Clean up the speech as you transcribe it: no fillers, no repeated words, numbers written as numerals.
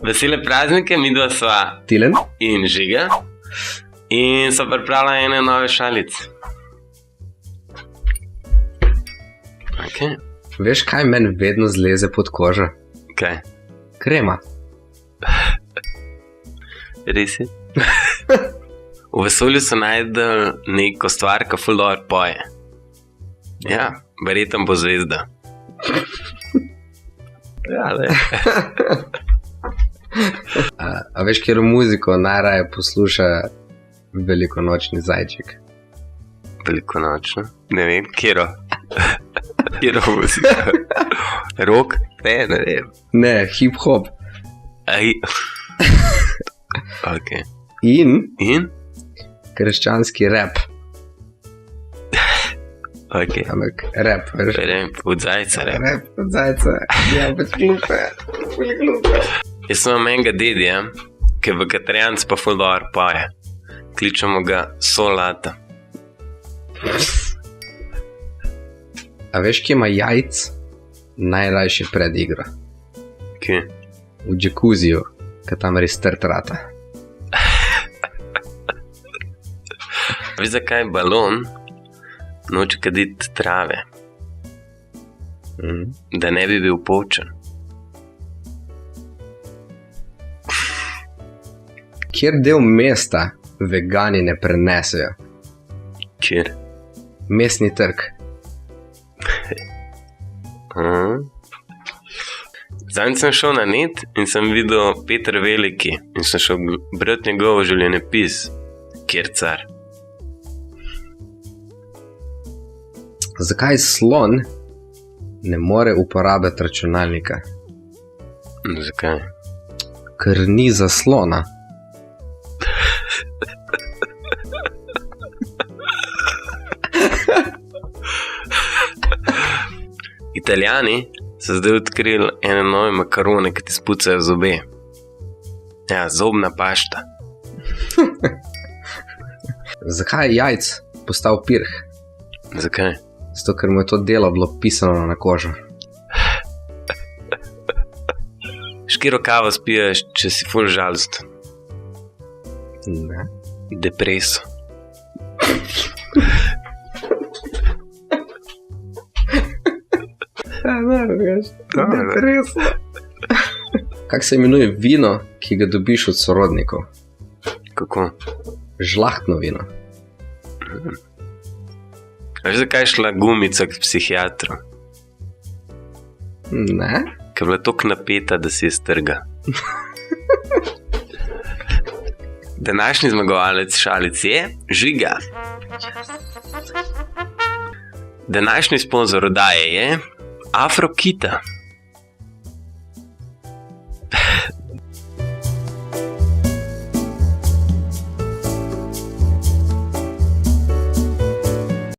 Vesele praznike, midva sva Tilen? in Žiga in so pripravila ene nove šalice. Okay. Veš, kaj meni vedno zleze pod kožo? Kaj? Krema. Res je? V vesolju so najdel neko stvar, ki ful dobro poje. Ja, verjetno bo zvezda. Ja, le. A veš, katero muziko najraje posluša velikonočni zajček? Velikonočno? Ne vem, kjero muzika? Rock? Ne vem. Ne, hip-hop. Aj. Ok. In krščanski rap. Ok. Ampak rap, veš? Verjem, od zajca rap. Rap od zajca. Ja, pač glupe. Jaz sem enega dedija, ki je vegetarijanc pa ful dobro poje. Kličemo ga Solata. A veš, kje ima jajc najrajši pred igro? Kje? V džakuziju, ki tam res trd rata. Veš, zakaj balon noče kaditi trave? Da ne bi bil polčen. Kjer del mesta vegani ne prenesejo? Kjer? Mestni trg. Zadnjič sem šel na net in sem videl Peter Veliki in sem šel brati njegov življenjepis, kjer car. Zakaj slon ne more uporabljati računalnika? Zakaj? Ker ni zaslona. Italijani so zdaj odkrili ene nove makarone, ki ti spucajo zobe. Ja, zobna pašta. Zakaj je jajc postal pirh? Zakaj? Zato, ker mu je to delo bilo pisano na kožo. Škiro kavo spiješ, če si ful žalosten? Ne. Depreso. Depreso. Kako se imenuje vino, ki ga dobiš od sorodnikov? Kako? Žlahtno vino. Veš, zakaj je šla gumica k psihiatru? Ne. Ker je bila toliko napeta, da si je strga. Današnji zmagovalec šalic je Žiga. Današnji sponzor oddaje je Afrokita.